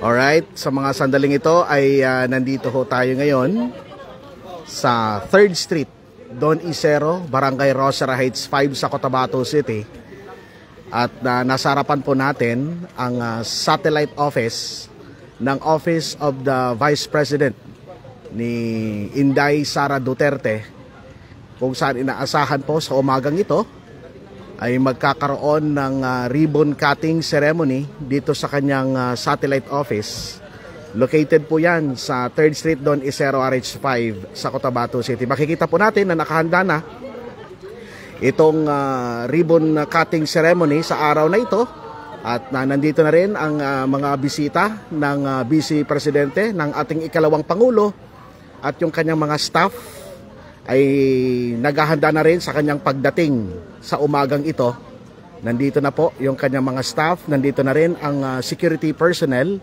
Alright, sa mga sandaling ito ay nandito ho tayo ngayon sa 3rd Street, Don Isero, Barangay Rosara Heights 5 sa Cotabato City. At nasa harapan po natin ang satellite office ng Office of the Vice President ni Inday Sara Duterte, kung saan inaasahan po sa umagang ito ay magkakaroon ng ribbon cutting ceremony dito sa kanyang satellite office. Located po yan sa 3rd Street, Don Isero, RH5 sa Cotabato City. Makikita po natin na nakahanda na itong ribbon cutting ceremony sa araw na ito. At nandito na rin ang mga bisita ng Vice Presidente ng ating ikalawang Pangulo at yung kanyang mga staff ay naghahanda na rin sa kanyang pagdating sa umagang ito. Nandito na po yung kanyang mga staff, nandito na rin ang security personnel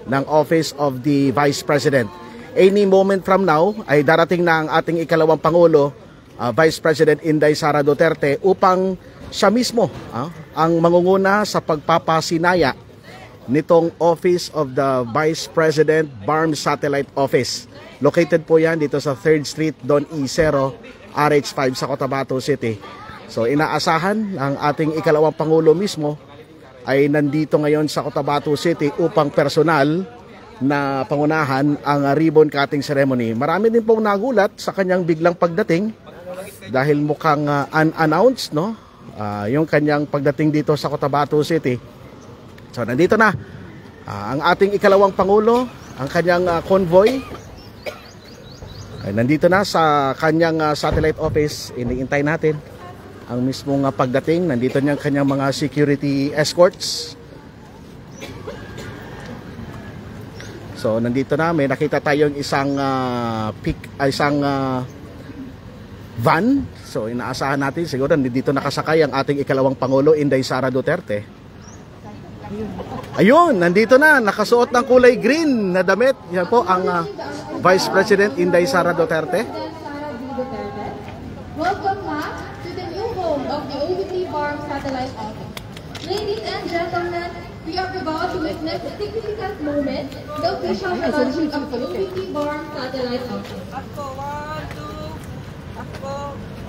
ng Office of the Vice President. Any moment from now ay darating na ang ating ikalawang Pangulo, Vice President Inday Sara Duterte, upang siya mismo ang mangunguna sa pagpapasinaya nitong Office of the Vice President BARM Satellite Office. Located po yan dito sa 3rd Street, Don Isero, RH5 sa Cotabato City. So inaasahan ang ating ikalawang Pangulo mismo ay nandito ngayon sa Cotabato City upang personal na pangunahan ang ribbon cutting ceremony. Marami din pong nagulat sa kanyang biglang pagdating dahil mukhang unannounced, no? Yung kanyang pagdating dito sa Cotabato City. So nandito na ang ating ikalawang Pangulo, ang kanyang convoy ay nandito na sa kanyang satellite office. Iniintay natin ang mismong pagdating. Nandito niya ang kanyang mga security escorts. So nandito na, may nakita tayong isang van. So inaasahan natin siguro nandito nakasakay ang ating ikalawang Pangulo, Inday Sara Duterte. Ayun, nandito na, nakasuot ng kulay green na damit. Yan po ang Vice President Inday Sara Duterte. Welcome back to the new home of the OVP BARM Satellite Office. Ladies and gentlemen, we are about to witness a significant moment, the official launching of the OVP BARM Satellite Office.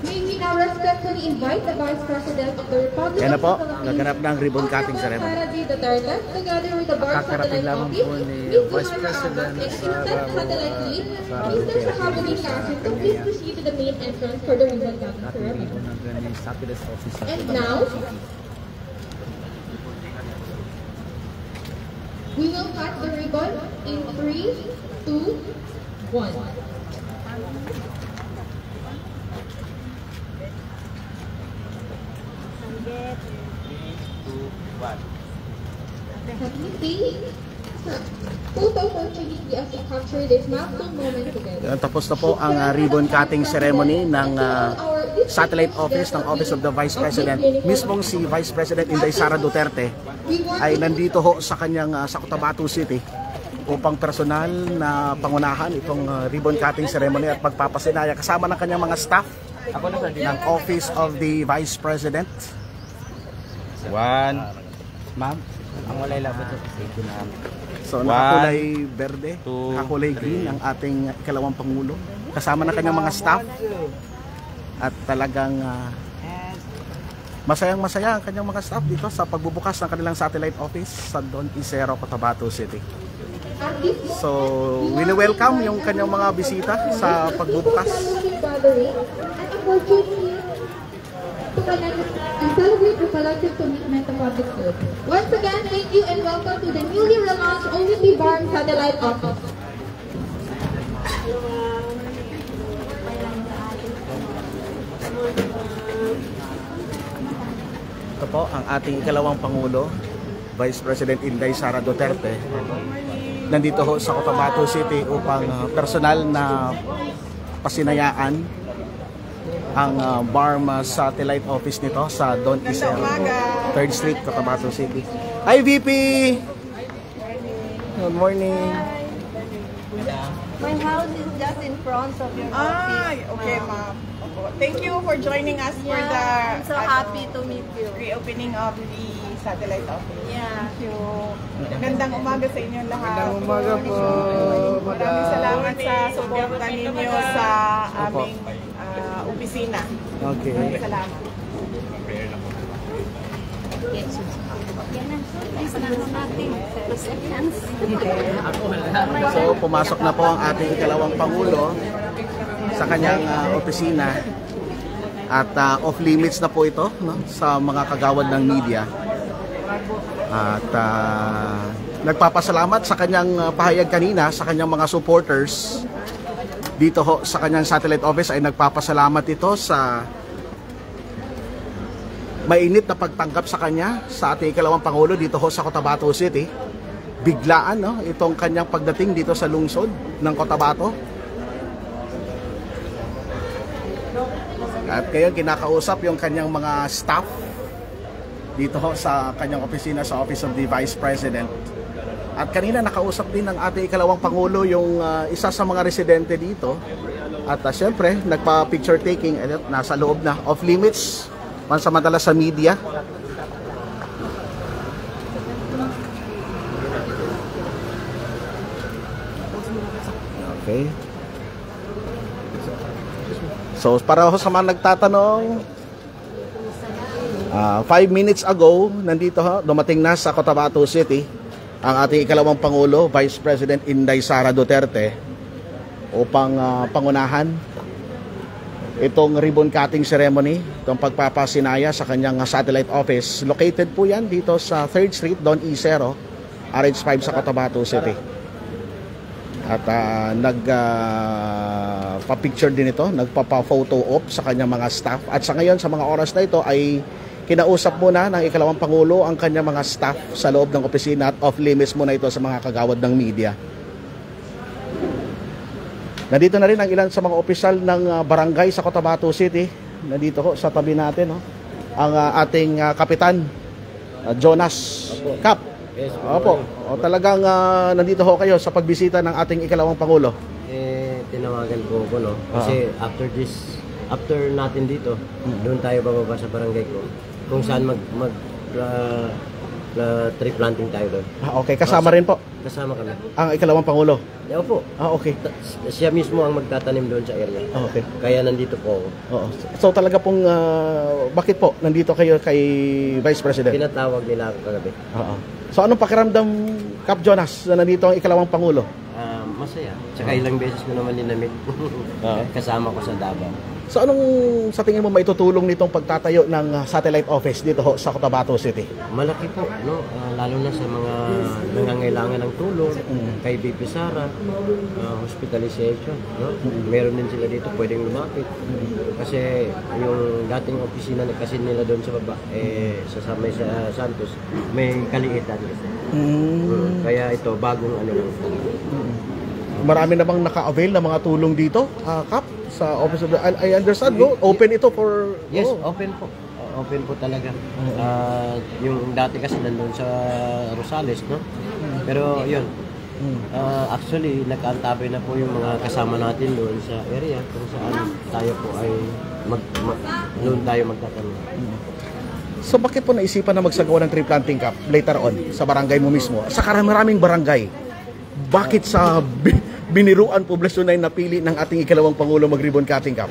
May we now respectfully invite the Vice President of the Republic Yan na po, of the Philippines, naganap ng ribbon cutting ceremony. Sara D. Duterte, together with the BARM Satellite Office, Vice President Satellite Lead, Mr. Shahabudin Qasim, to please proceed to the main entrance for the ribbon cutting ceremony. And now, we will cut the ribbon in 3, 2, 1. Tapos na po ang ribbon cutting ceremony ng satellite office ng Office of the Vice President. Mismong si Vice President Inday Sara Duterte ay nandito ho sa kanyang sa Cotabato City upang personal na pangunahan itong ribbon cutting ceremony at pagpapasinaya kasama ng kanyang mga staff ng Office of the Vice President. One. Ma'am, ang walay labot ito. So nakakulay berde, nakakulay green ang ating ikalawang Pangulo. Kasama na kanyang mga staff. At talagang masayang-masaya ang kanyang mga staff dito sa pagbubukas ng kanilang satellite office sa Don Isero, Cotabato City. So, wini-welcome yung kanyang mga bisita sa pagbubukas. And celebrate the collective commitment of public good. Once again, thank you and welcome to the newly relaunched OVP BARM Satellite Office. Ito po ang ating ikalawang Pangulo, Vice President Inday Sara Duterte. Nandito ho sa Cotabato City upang personal na pasinayaan ang BARM satellite office nito sa Don Isero, 3rd Street, Cotabato City. Hi VP! Good morning! My house is just in front of your office. Okay, ma'am. Opo. Thank you for joining us for the I'm so happy to meet you. reopening of the satellite office. Yeah. Thank you. Magandang umaga sa inyo lahat. Magandang umaga po, Maraming salamat sa suporta ninyo sa aming opisina. Okay. Maraming salamat. So pumasok na po ang ating ikalawang Pangulo sa kanyang opisina at off limits na po ito, no, sa mga kagawad ng media. At nagpapasalamat sa kanyang pahayag kanina sa kanyang mga supporters dito ho sa kanyang satellite office. Ay nagpapasalamat ito sa mainit na pagtanggap sa kanya sa ating ikalawang Pangulo dito ho sa Cotabato City. Biglaan, no, itong kanyang pagdating dito sa lungsod ng Cotabato. At ngayon kinakausap yung kanyang mga staff dito ho sa kanyang opisina sa Office of the Vice President. At kanina nakausap din ng ating ikalawang Pangulo yung isa sa mga residente dito. At syempre nagpa-picture taking, nasa loob na, off limits pansamantala sa media. Okay. So para ho sa mga nagtatanong, 5 minutes ago, nandito ho, dumating na sa Cotabato City ang ating ikalawang Pangulo, Vice President Inday Sara Duterte, upang pangunahan itong ribbon cutting ceremony, itong pagpapasinaya sa kanyang satellite office. Located po yan dito sa 3rd Street, Don E0, RH5 sa Cotabato City. At nagpa-picture din ito, nagpapa-photo op sa kanyang mga staff. At sa ngayon, sa mga oras na ito ay kinausap muna ng ikalawang Pangulo ang kanyang mga staff sa loob ng opisina at off-limits muna ito sa mga kagawad ng media. Nandito na rin ang ilan sa mga opisyal ng barangay sa Cotabato City. Nandito ko sa tabi natin, no, ang ating kapitan, Jonas Cap. Yes, Opo. O, talagang nandito ho kayo sa pagbisita ng ating ikalawang Pangulo. Tinawagan po ko, no? Kasi after natin dito, doon tayo bababa sa barangay ko. Kung saan tree planting tayo doon. Okay, kasama rin po Kasama kami. ang ikalawang Pangulo. Opo. Okay. Siya mismo ang magtatanim doon sa area. Okay. Kaya nandito po ako. Oo. So talaga pong bakit po nandito kayo kay Vice President? Pinatawag nila ako kagabi. Oo. So anong pakiramdam, Cap Jonas, na nandito ang ikalawang Pangulo? Masaya. Tsaka ilang beses ko naman dinamit. Kasama ko sa Davao. So anong sa tingin mo maitutulong nitong pagtatayo ng satellite office dito ho sa Cotabato City? Malaki po, no? Lalo na sa mga nangangailangan ng tulong, kay BP Sara, hospitalization, no? Meron din sila dito pwedeng lumapit. Kasi yung dating opisina na kasi nila doon sa baba, sa Santos, may kaliitan kasi. Kaya ito, bagong ano lang. Marami na bang naka-avail ng mga tulong dito, Cap? Sa Office of the... I understand, no? Open ito for... Yes, open po. Open po talaga. Yung dati kasi nandun sa Rosales, no? Pero yun, actually, nag-antabay na po yung mga kasama natin doon sa area kung saan tayo po ay doon tayo magtatanong. So bakit po naisipan na magsagawa ng tree planting, Cap, later on, sa barangay mo mismo? Sa maraming barangay, bakit sa biniruan poblasyon na napili ng ating ikalawang Pangulo mag-ribbon cutting, Cap?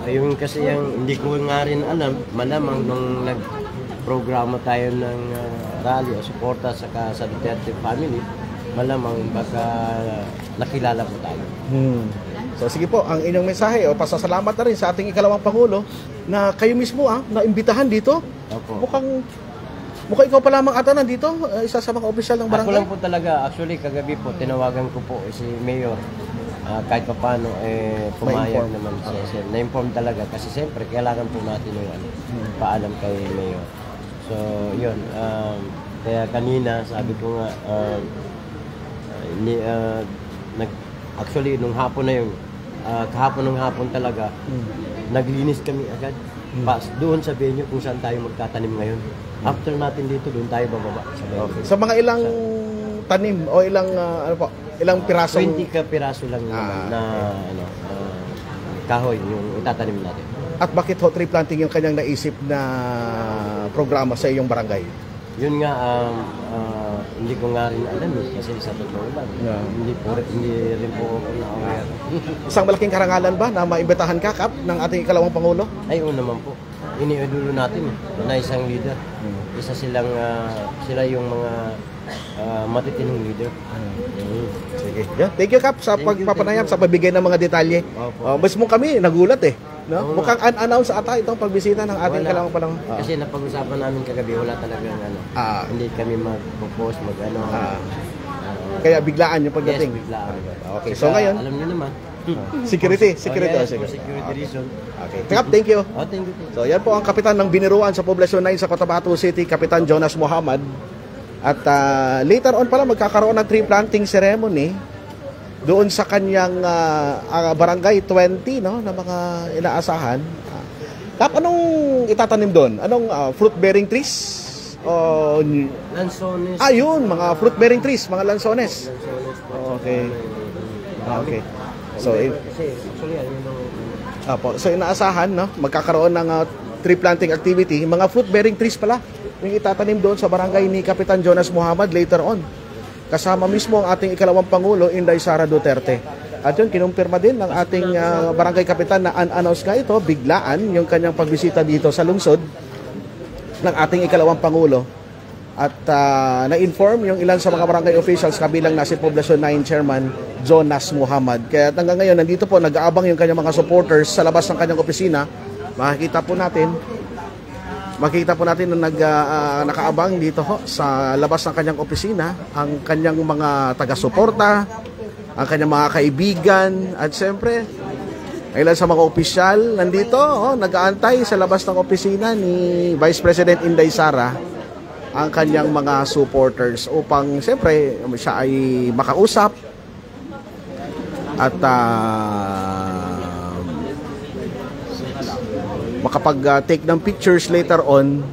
Yung kasi yung hindi ko nga rin alam, malamang nung nag-programa tayo ng rally o suporta sa Duterte family, malamang baka nakilala po tayo. So sige po, ang inyong mensahe o pasasalamat na rin sa ating ikalawang Pangulo na kayo mismo naimbitahan dito. Opo. Mukhang ikaw pa lamang ata nandito, isa sa mga opisyal ng barangay. Ako lang po talaga, actually kagabi po, tinawagan ko po si Mayor. Kahit pa paano, pumayag naman siya. Na-inform talaga kasi siyempre kailangan po natin yung paalam kay Mayor. So, yun. Kaya kanina, sabi ko nga, actually, nung hapon na yun, kahapon ng hapon talaga, naglinis kami agad. Doon sa venue kung saan tayo magtatanim ngayon. After natin dito, doon tayo bababa. Sa mga ilang tanim o ilang ilang piraso? 20 ka piraso lang naman na kahoy yung itatanim natin. At bakit ho tree planting yung kanyang naisip na programa sa iyong barangay? Yun nga, hindi ko nga rin alam kasi sa totoo lang. Yeah. Hindi rin po ako na-aware. Isang malaking karangalan ba na maimbitahan ka, Kap, ng ating ikalawang Pangulo? Ay, oo naman po. Iniidulo natin na isang leader. Isa sila yung mga matitinong leader. Sige. Yeah. Thank you, Kap, sa pagpapanayam, sa pagbigay ng mga detalye. Opo. Mismo kami, nagulat eh. No? Oo. Mukhang unannounced ata itong pagbisita ng ating Wala. ikalawang Pangulo. Kasi napag-usapan namin kagabi, wala talagang hindi kami mag-post, Kaya biglaan yung pagdating. Yes, biglaan. Okay, so ngayon, alam niyo naman. security. Yes, for security reason. Okay. Kap, thank you. Thank you. So yan po ang kapitan ng biniruan sa Poblasyon 9 sa Cotabato City, Kapitan Jonas Muhammad. At later on pala magkakaroon ng tree planting ceremony doon sa kanyang barangay 20, no, na mga inaasahan. Kap, anong itatanim doon? Anong fruit-bearing trees? O Lansones. ayun, mga fruit-bearing trees, mga lansones. Okay. Okay. So, Kasi actually, so inaasahan, no, magkakaroon ng tree planting activity, mga fruit-bearing trees pala yung itatanim doon sa barangay ni Kapitan Jonas Muhammad later on. Kasama mismo ang ating ikalawang Pangulo, Inday Sara Duterte. At yun, kinumpirma din ng ating barangay kapitan na unannounced nga ito, biglaan yung kanyang pagbisita dito sa lungsod ng ating ikalawang Pangulo. At na-inform yung ilan sa mga barangay officials kabilang na si Poblasyon 9 Chairman Jonas Muhammad. Kaya hanggang ngayon, nandito po, nag-aabang yung kanyang mga supporters sa labas ng kanyang opisina. Makikita po natin na nakaabang dito ho, sa labas ng kanyang opisina ang kanyang mga taga-suporta, ang kanyang mga kaibigan, at siyempre ilan sa mga opisyal nandito, nag-aantay sa labas ng opisina ni Vice President Inday Sara ang kanyang mga supporters upang siyempre siya ay makausap at makapag-take ng pictures later on.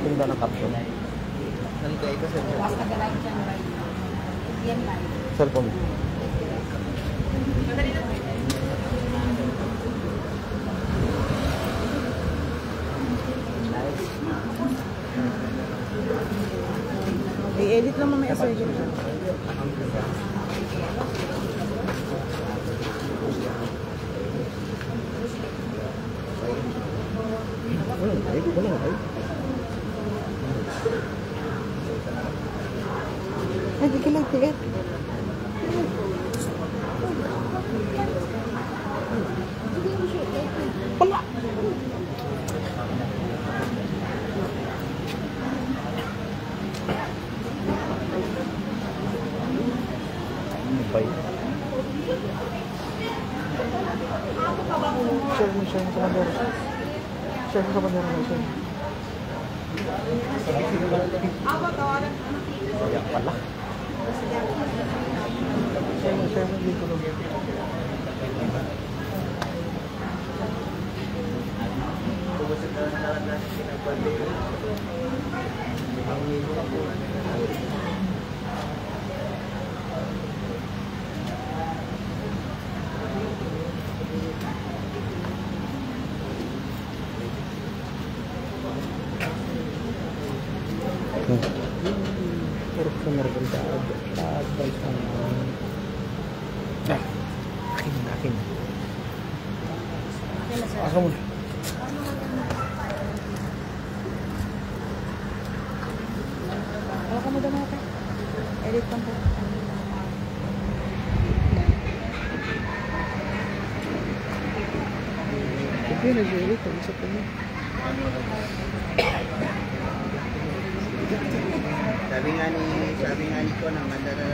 Tingnan ang caption. Cellphone. I-edit lang mamaya sa video. Ay, di ka lang tiit. Share mo sa bandera na siya. Sayang pala. Share mo dito lang. Akin. Ako muna. Ako mo daw natin. Edit lang po. Sige, nag-edit. Isa pa niya. Sabi nga ni ko na mandala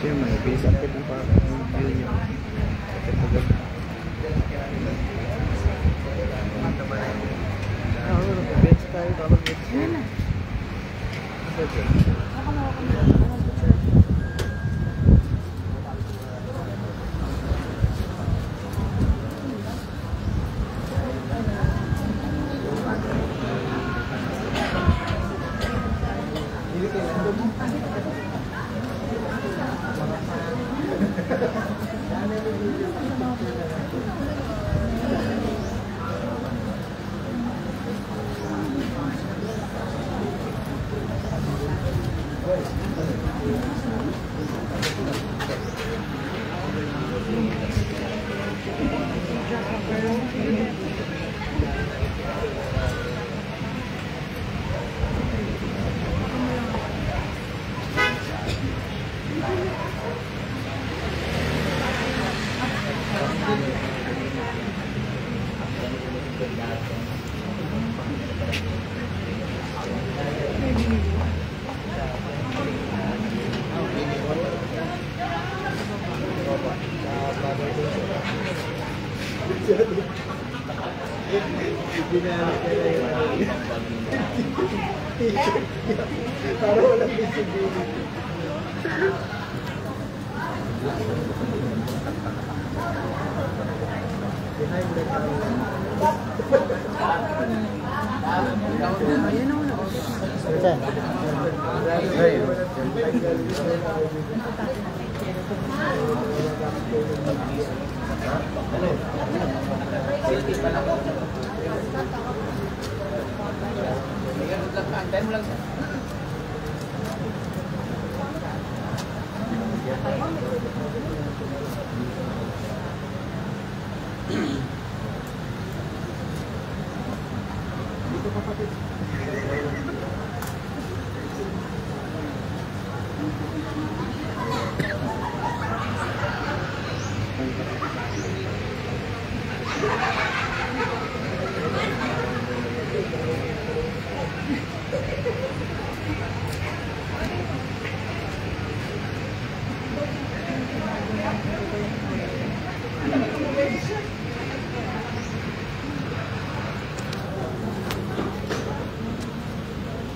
Siya may bisa pa ng view niya. Next tayo, kapag next tayo. Para walang visibility. Behind the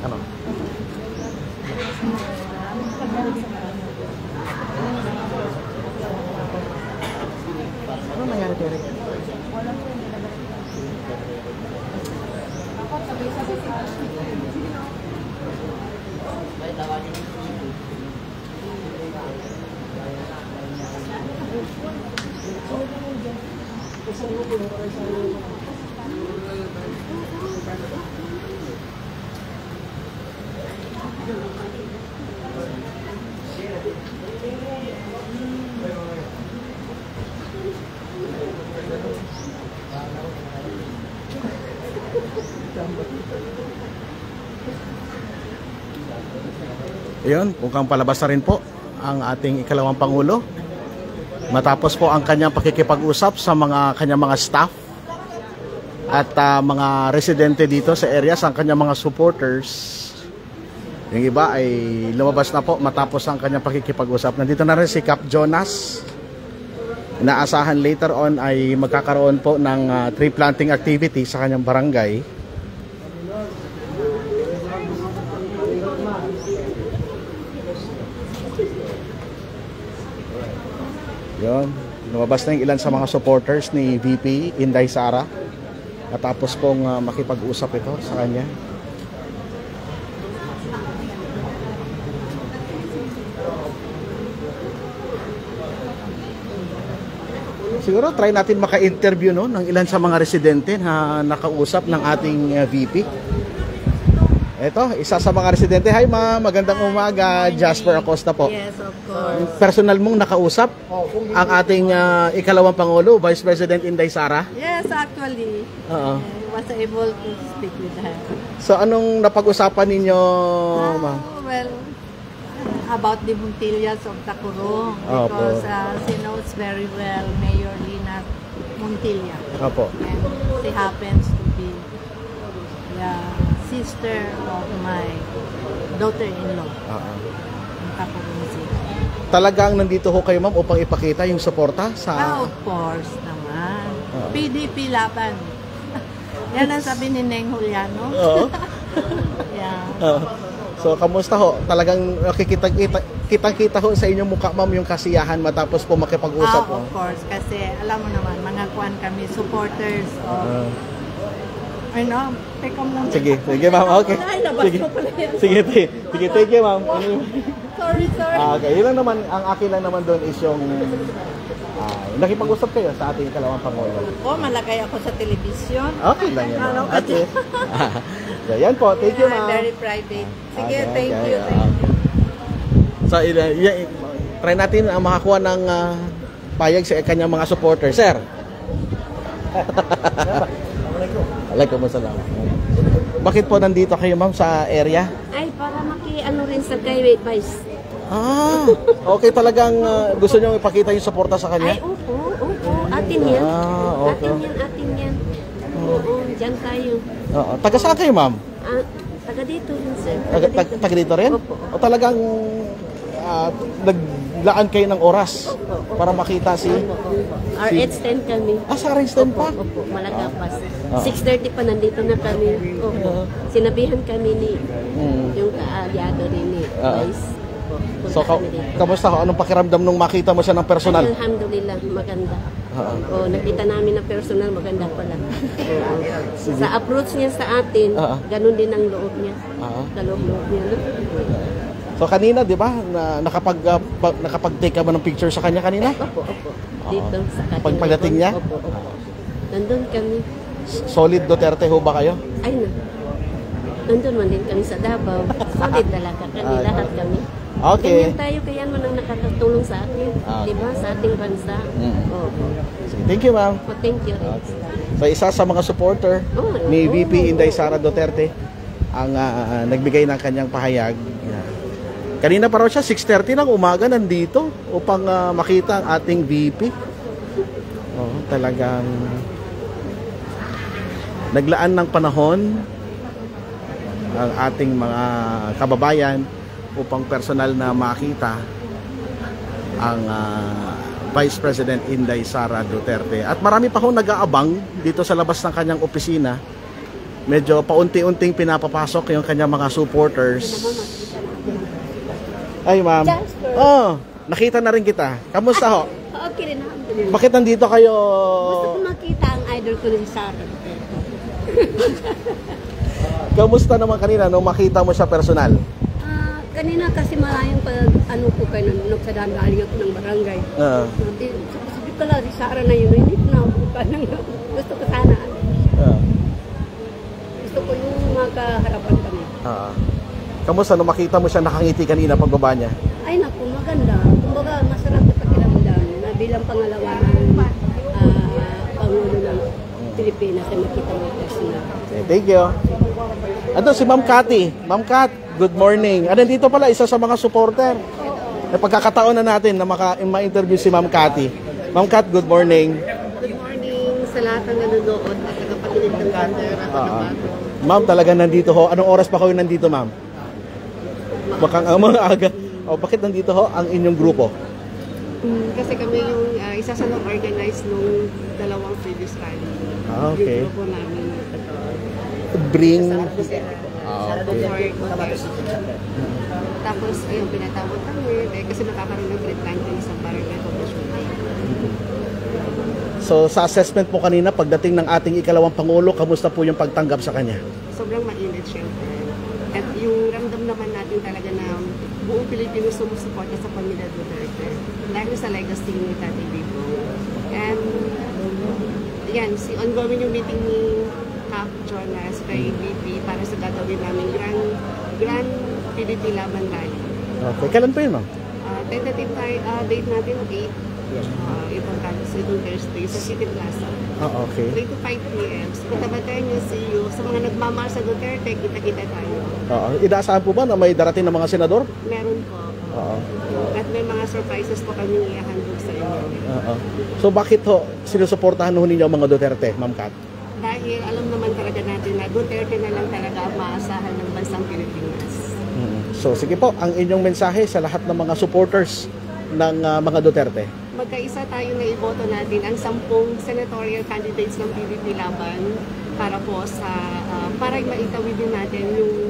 ano? Ano nangyari, Derek? Ayun, mukhang palabas na rin po ang ating ikalawang Pangulo. Matapos po ang kanyang pakikipag-usap sa kanyang mga staff at mga residente dito sa areas, ang kanyang mga supporters. Yung iba ay lumabas na po matapos ang kanyang pakikipag-usap. Nandito na rin si Cap Jonas. Inaasahan later on ay magkakaroon po ng tree planting activity sa kanyang barangay. Yun, lumabas na yung ilan sa mga supporters ni VP Inday Sara. Matapos pong makipag-usap ito sa kanya. Siguro try natin maka-interview no, ng ilan sa mga residente na nakausap ng ating VP. Ito, isa sa mga residente. Hi ma'am, magandang umaga. Jasper Acosta po. Yes, of course. Personal mong nakausap ang ating ikalawang Pangulo, Vice President Inday Sara? Yes, actually. Oo. I was able to speak with her. So anong napag-usapan ninyo, ma'am? Well, about the Muntillas of Tacurong. Opo. Because she knows very well Mayor Lina Muntilla. Opo. And she happens to be the sister of my daughter-in-law in Tacurong City. Talagang nandito ho kayo ma'am upang ipakita yung suporta sa... Of course naman. PDP laban. Yan ang sabi ni Neng Juliano. Oo. Yeah. Oo. So, kamusta ho? Talagang kitang-kita ho sa inyong mukha, ma'am, yung kasiyahan matapos po makipag-usap ho. Of course, kasi alam mo naman, mga kuwan kami, supporters of... Ano, teka mo lang. Sige, ma'am. Okay. Ay, labas Sige, ko pala yun. sige, thank you, ma'am. Sorry. Okay, yun lang naman, ang akin lang naman doon is yung nakipag-usap kayo sa ating ikalawang Pangulo. Oh, malagay ako sa telebisyon. Okay lang yan, ma'am. Ano, Okay. So, yan po. Thank you, ma'am. Very private. Sige, Okay, thank okay, you. So, try natin ang makakuha ng payag sa kanyang mga supporter. Sir. Waalaikumsalam. Bakit po nandito kayo, ma'am, sa area? Ay, para maki-ano rin sa Skyway Vice. Okay, talagang gusto nyo ipakita yung suporta sa kanya? Ay, opo. Atin yan. Okay. Atin yan. Oo, dyan tayo. Oo. Taga saan kayo, ma'am? Taga dito rin, sir. Taga dito rin? Opo. O talagang naglaan kayo ng oras para makita si... RH10 kami. Sa RH10 pa? Opo, Malagapas. 6:30 pa nandito na kami. Opo. Sinabihan kami ni yung kaalyado rin ni Vice. So, kamusta ho? Anong pakiramdam nung makita mo siya ng personal? Ay, alhamdulillah, maganda. Nakita namin ng personal, maganda pala. Sa approach niya sa atin, ganun din ang loob niya. Kaloob-loob niya, no? So, kanina, di ba, nakapag-take ka ba ng picture sa kanya kanina? Opo. Dito sa Katinabon. Pagdating niya? Opo. Nandun kami. Solid Duterte ho ba kayo? Ay, nandun man din kami sa Davao. Solid talaga kami, lahat kami. Okay. Ganyan tayo, kaya mo nang nakakatulong sa atin. Di ba? Sa ating bansa. Opo. Thank you, ma'am. Thank you. So, isa sa mga supporter ni VP Inday Sara Duterte ang nagbigay ng kanyang pahayag. Kanina pa raw siya, 6:30 ng umaga nandito upang makita ang ating VP. Talagang naglaan ng panahon ang ating mga kababayan upang personal na makita ang Vice President Inday Sara Duterte. At marami pa hong nag-aabang dito sa labas ng kanyang opisina. Medyo paunti-unting pinapapasok yung kanyang mga supporters. Ay, ma'am. Nakita na rin kita. Kamusta ho? Okay rin. Bakit nandito kayo? Gusto ko makita ang idol ko rin sa akin. Kamusta naman kanina nung makita mo siya personal? Kanina kasi malayang ano ko kayo nung sa daan galing ako ng barangay. Sabi ko lang, si Sara na yun, hindi ko na gusto ko sana. Gusto ko yung makaharapan kami. Kamusta nung makita mo siya nakangiti kanina pagbaba niya? Ay naku, maganda. Kumbaga, masarap na pakiramdam na bilang pangalawang Pangulo ng Pilipinas ay makita mo personal. Okay, thank you. Ito si Ma'am Cathy. Ma'am Cat, good morning. Nandito pala isa sa mga supporter. Pagkakataon na natin na ma-interview si Ma'am Cathy. Ma'am Cat, good morning. Good morning sa lahat ng nanonood at tagapakinig ng camera at nabato. Ma'am, talagang nandito ho. Anong oras pa kayo nandito, ma'am? Baka mga aga. Bakit nandito ho ang inyong grupo? Kasi kami yung isa sa nag-organize nung dalawang previous rally. Okay. Yung grupo namin. Bring... Okay. Tapos, ayun, pinatawag kami. Kasi nakakaroon ng free planting sa barangay commission. So, sa assessment po kanina, pagdating ng ating ikalawang Pangulo, kamusta po yung pagtanggap sa kanya? Sobrang mainit, syempre. At yung ramdam naman natin talaga na buong Pilipino sumusuporta sa pamilya Duterte. Dahil sa legacy ni Tati Bibo. And, yan, ongoing yung meeting ni Cap Jonas kay VP para sa gagawin namin Grand PDP Laban Rally. Okay. Kailan po yun, ma'am? Tentative date natin, 8. Ibang Thursday, Thursday sa City Plaza. Okay. 3 to 5 p.m. So, katabatay niyo see you. Sa mga nagmamahal sa Duterte, kita-kita tayo. Inaasahan po ba na may darating na mga senador? Meron po. At may mga surprises po kami i-handle sa inyo. So bakit ho sinusuportahan ho ninyo ang mga Duterte, Ma'am Kat? Dahil alam naman talaga natin na Duterte na lang talaga ang maasahan ng bansang Pilipinas. So sige po, ang inyong mensahe sa lahat ng mga supporters ng mga Duterte. magkaisa tayo na iboto natin ang 10 senatorial candidates ng PDP Laban para po sa para maitawid din natin yung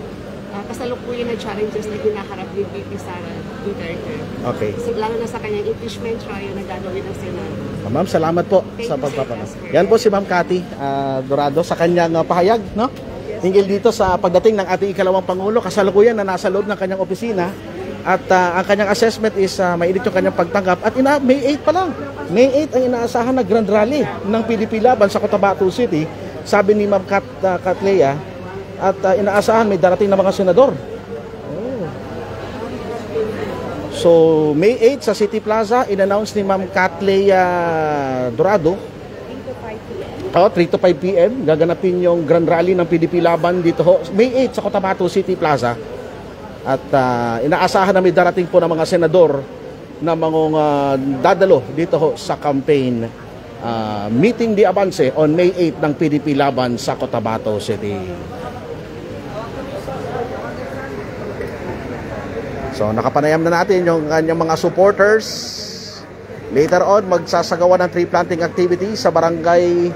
kasalukuyan na challenges na hinaharap ni VP Sara Duterte. Okay. So, lalo na sa kanyang impeachment trial na gagawin ng Senado. Ma'am, salamat po sa pagpapanood. Yan po si Ma'am Cathy Dorado sa kanyang pahayag, no? Hinggil dito sa pagdating ng ating ikalawang Pangulo, kasalukuyan na nasa loob ng kanyang opisina. At ang kanyang assessment is mainit yung kanyang pagtanggap. At May 8 pa lang. May 8 ang inaasahan na grand rally ng PDP Laban sa Cotabato City. Sabi ni Ma'am Catlea. At inaasahan may darating na mga senador. So, May 8 sa City Plaza, in-announce ni Ma'am Catlea Dorado. 3 to 5 p.m. gaganapin yung grand rally ng PDP Laban dito ho. May 8 sa Cotabato City Plaza. At inaasahan na may darating po ng mga senador na mga dadalo dito ho sa campaign meeting the Avance on May 8 ng PDP Laban sa Cotabato City. So nakapanayam na natin yung kanyang mga supporters. Later on, magsasagawa ng tree planting activity sa barangay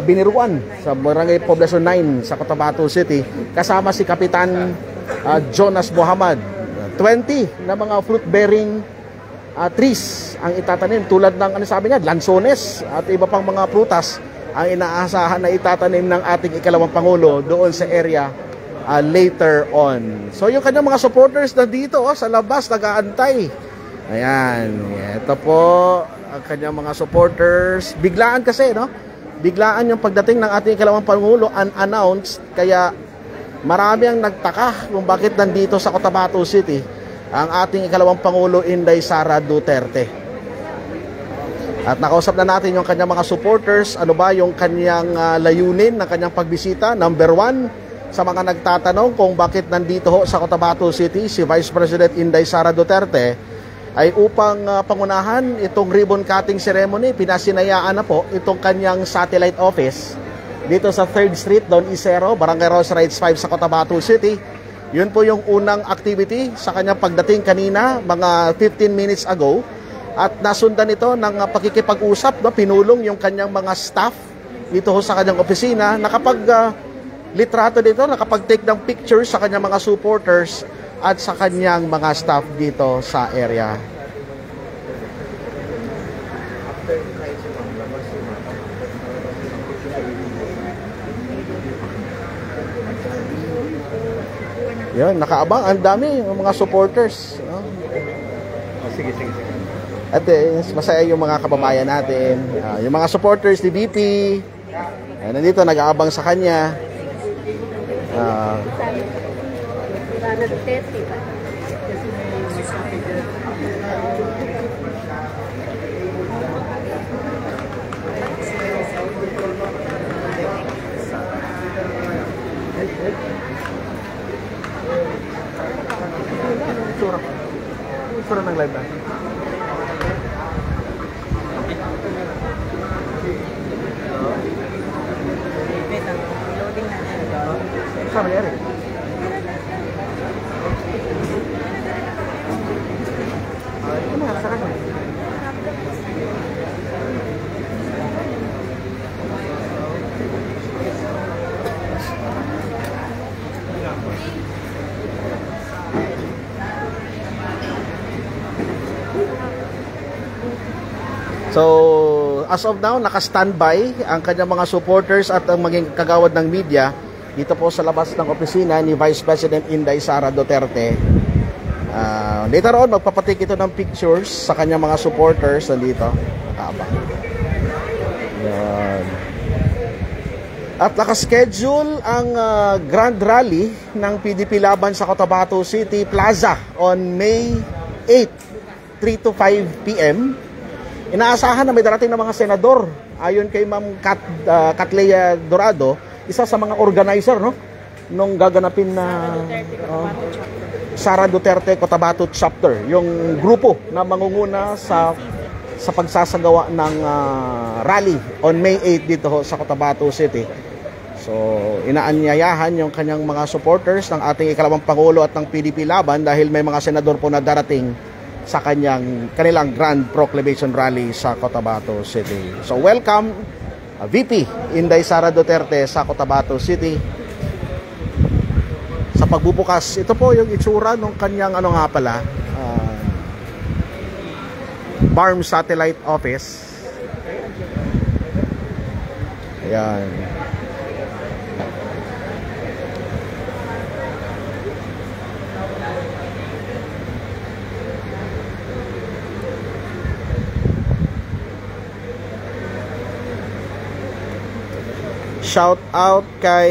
Biniruan, sa barangay Poblacion 9 sa Cotabato City. Kasama si Kapitan Jonas Muhammad. 20 na mga fruit-bearing trees ang itatanim tulad ng sabi niya, lansones at iba pang mga prutas ang inaasahan na itatanim ng ating ikalawang Pangulo doon sa area later on. So yung kanyang mga supporters na dito sa labas nag-aantay. Ayan, ito po ang kanyang mga supporters. Biglaan kasi, no? Biglaan yung pagdating ng ating ikalawang Pangulo, unannounced, kaya marami ang nagtaka kung bakit nandito sa Cotabato City ang ating ikalawang Pangulo, Inday Sara Duterte. At nakausap na natin yung kanyang mga supporters. Ano ba yung kanyang layunin ng kanyang pagbisita? Number 1, sa mga nagtatanong kung bakit nandito ho sa Cotabato City si Vice President Inday Sara Duterte, ay upang pangunahan itong ribbon cutting ceremony. Pinasinayaan na po itong kanyang satellite office dito sa 3rd Street, Don Isero, Barangay Rosa Heights 5 sa Cotabato City. Yun po yung unang activity sa kanyang pagdating kanina, mga 15 minutes ago. At nasundan ito ng pakikipag-usap, no? Pinulong yung kanyang mga staff dito ho sa kanyang opisina. Litrato dito, nakapag-take ng pictures sa kanyang mga supporters at sa kanyang mga staff dito sa area. Yan, nakaabang, ang dami yung mga supporters. Sige. At masaya yung mga kababayan natin. Yung mga supporters ni BP, nandito, nag-aabang sa kanya. Sura ng live na. Sama ya, Rik? Ini merasakan ya? So, as of now, naka-standby ang kanyang mga supporters at ang maging kagawad ng media dito po sa labas ng opisina ni Vice President Inday Sara Duterte. Later on, magpapatik ito ng pictures sa kanyang mga supporters nandito. Yan. At nakaschedule ang grand rally ng PDP Laban sa Cotabato City Plaza on May 8, 3 to 5 p.m. Inaasahan na may darating na mga senador. Ayon kay Ma'am Catlea Dorado, isa sa mga organizer, no, nung gaganapin na Sara Duterte Cotabato Chapter, yung grupo na mangunguna sa pagsasagawa ng rally on May 8 dito sa Cotabato City. So, inaanyayahan yung kanyang mga supporters ng ating ikalawang Pangulo at ng PDP Laban dahil may mga senador po na darating sa kanilang Grand Proclamation Rally sa Cotabato City. So welcome VP Inday Sara Duterte sa Cotabato City sa pagbubukas. Ito po yung itsura ng kanyang BARM Satellite Office. Ayan. Shout out kay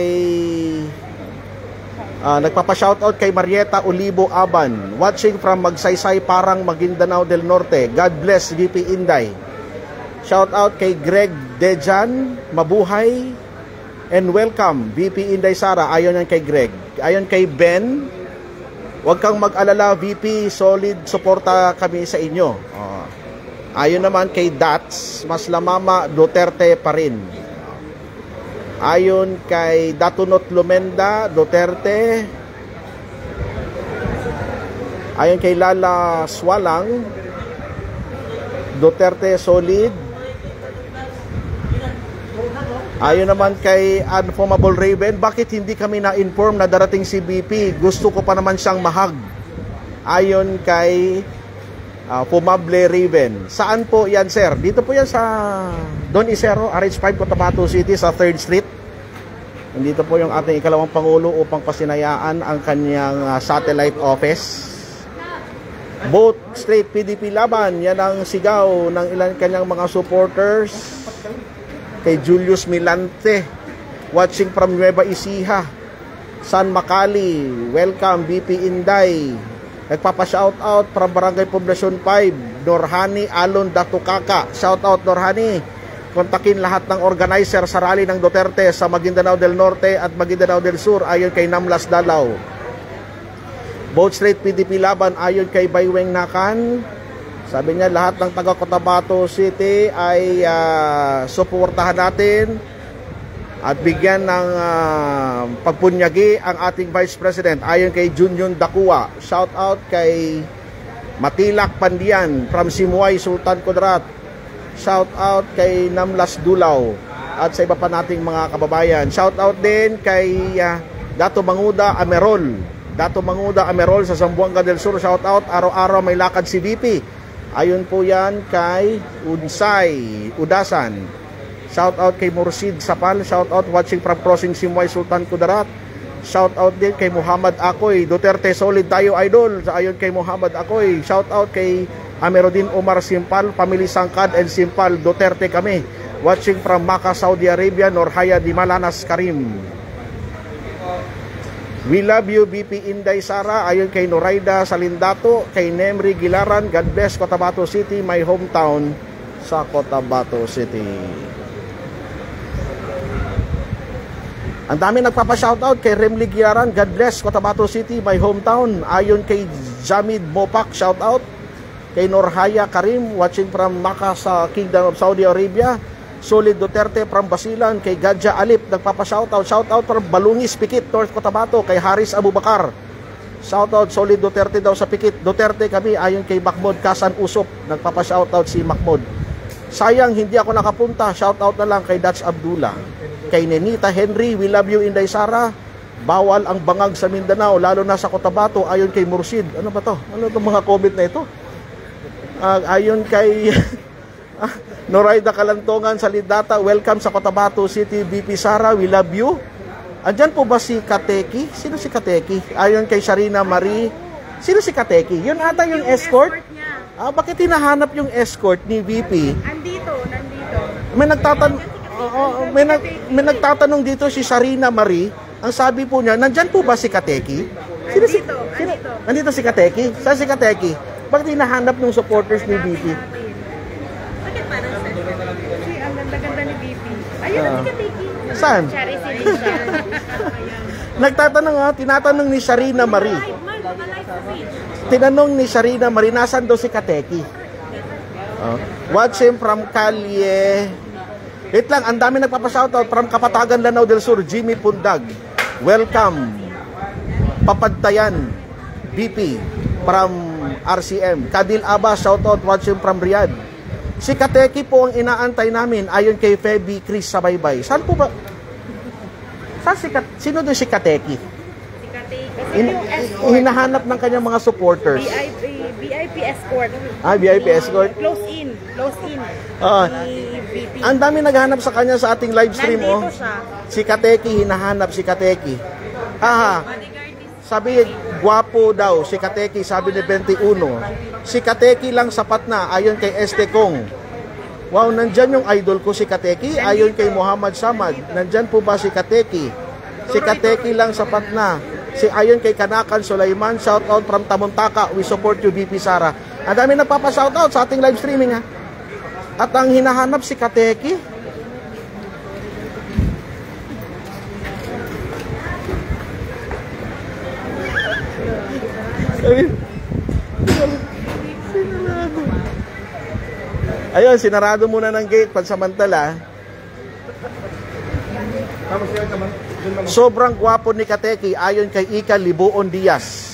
nagpapa-shout out kay Marieta Olivo Aban, watching from Magsaysay, Parang, Maguindanao del Norte. God bless VP Inday. Shout out kay Greg Dejan, mabuhay and welcome VP Inday Sara. Ayon yan kay Greg. Ayon kay Ben, huwag kang mag-alala VP, solid suporta kami sa inyo. Ayon naman kay Dats, mas lamama Duterte pa rin. Ayon kay Datunot Lumenda, Duterte. Ayon kay Lala Swalang, Duterte solid. Ayon naman kay Unflammable Raven, bakit hindi kami na-inform na darating si BP? Gusto ko pa naman siyang mahag. Ayon kay Fumable Raven. Saan po yan, sir? Dito po yan sa Don Isero, RH5, Cotabato City, sa 3rd Street. Nandito po yung ating ikalawang Pangulo upang pasinayaan ang kanyang satellite office. Both straight PDP laban, yan ang sigaw ng ilan kanyang mga supporters. Kay Julius Milante, watching from Nueva Ecija, San Macali, welcome BP Inday. Nagpapa-shoutout from Barangay Poblacion 5, Norhani Alon Datukaka. Shoutout Norhani. Kontakin lahat ng organizer sa rally ng Duterte sa Maguindanao del Norte at Maguindanao del Sur ayon kay Namlas Dalaw. Both straight PDP laban ayon kay Bayweng Nakan. Sabi niya lahat ng taga Cotabato City ay suportahan natin at bigyan ng pagpunyagi ang ating Vice President ayon kay Junjun Dakua. Shout out kay Matilak Pandian from Simuay, Sultan Kudarat. Shout out kay Namlas Dulaw at sa iba pa nating mga kababayan. Shout out din kay Dato Manguda Amerol. Dato Manguda Amerol sa Zamboanga del Sur. Shout out, araw-araw may lakad si VP. Ayon po yan kay Unsay Udasan. Shout out kay Mursid Sapal. Shout out watching from Crossing Simuay, Sultan Kudarat. Shout out din kay Muhammad Akoy. Duterte solid tayo idol. Ayon kay Muhammad Akoy. Shout out kay Amerodin Omar Simpal, Family Sangkad and Simpal, Duterte kami. Watching from Makkah, Saudi Arabia, Norhaya Di Malanas Karim. We love you BP Inday Sara. Ayon kay Noraida Salindato, kay Nemri Gilaran, God bless Cotabato City, my hometown sa Cotabato City. Ang dami nagpapa-shoutout kay Remli Gilaran, God bless Cotabato City, my hometown. Ayon kay Jamid Mopak, shoutout. Kay Norhaya Karim, watching from Makkah sa Kingdom of Saudi Arabia. Solid Duterte from Basilan. Kay Gadja Alip, nagpapa-shoutout. Shoutout from Balungis, Pikit, North Cotabato. Kay Haris Abubakar. Shoutout, Solid Duterte daw sa Pikit. Duterte kami, ayon kay Mahmoud Kasan Usop. Nagpapa-shoutout si Mahmoud. Sayang, hindi ako nakapunta. Shoutout na lang kay Dutch Abdullah. Kay Nenita Henry, we love you Inday Sara. Bawal ang bangag sa Mindanao, lalo na sa Cotabato, ayon kay Mursid. Ano ba to? Ano itong mga comment na ito? Ayon kay Noraida Kalantongan Salidata, welcome sa Cotabato City BP Sara, we love you. Andyan po ba si Kateki? Sino si Kateki? Ayon kay Sharina Marie, sino si Kateki? Yun ata yung escort? Bakit hinahanap yung escort ni VP? Nandito. May nagtatanong dito si Sharina Marie. Ang sabi po niya, nandyan po ba si Kateki? Nandito si Kateki? Saan si Kateki? Bakit hinahanap ng supporters ni BP? Bakit parang kasi ang ganda-ganda ni BP. Ayun ang Kateki. Saan? Tinatanong ni Sharina Marie. Tinanong ni Sharina Marie, nasan daw si Kateki? Watch him from Kalye. Wait lang, ang dami nagpapashoutout from Kapatagan, Lanao del Sur, Jimmy Pundag. Welcome. Papadtayan, BP, from RCM. Kadil Aba, shoutout watching from Riyadh. Si Kateki po ang inaantay namin ayon kay Feby Chris Sabaybay. Saan po ba? Sino doon si Kateki? Si Kateki. Hinahanap ng kanyang mga supporters. VIP escort. VIP escort. Close in. VP. Ang dami naghahanap sa kanya sa ating live stream. Nandito siya. Si Kateki, hinahanap si Kateki. Sabi, gwapo daw si Kateki, sabi ni 21. Si Kateki lang sapat na, ayon kay Este Kong. Wow, nandyan yung idol ko si Kateki, ayon kay Muhammad Samad. Nandyan po ba si Kateki? Si Kateki lang sapat na. Ayon kay Kanakan Sulaiman, shout out from Tamuntaka, we support you BP Sara. Ang dami nagpapa-shout out sa ating live streaming ha. At ang hinahanap si Kateki. Ayun, sinarado muna ng gate pansamantala. Sobrang gwapo ni Kateki ayon kay Ika Libuon Diaz.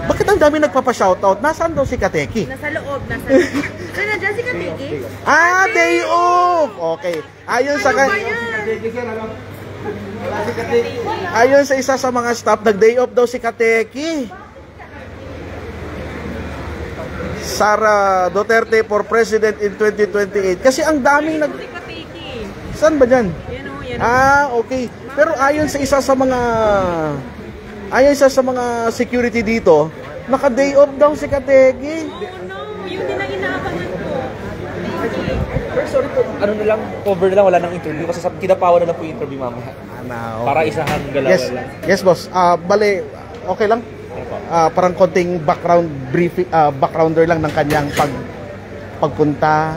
Bakit ang dami nagpapa-shoutout? Nasaan daw si Kateki? Nasa loob. So, nandiyan si Kateki? Day off! Okay. Ayon sa isa sa mga staff, nag-day off daw si Kateki. Sara Duterte for President in 2028. Kasi ang daming Saan ba dyan? Okay. Pero ayon sa isa sa mga security dito, naka-day off daw si Kateki. Yun din ang inaabangan ko. Pero sorry po, ano na lang, cover na lang, wala nang interview. Kasi kinapawa na lang po yung interview mamaya. Okay. Para isahan galawan lang. Yes, boss. Bale, okay lang. Parang konting backgrounder lang ng kanyang pagpunta,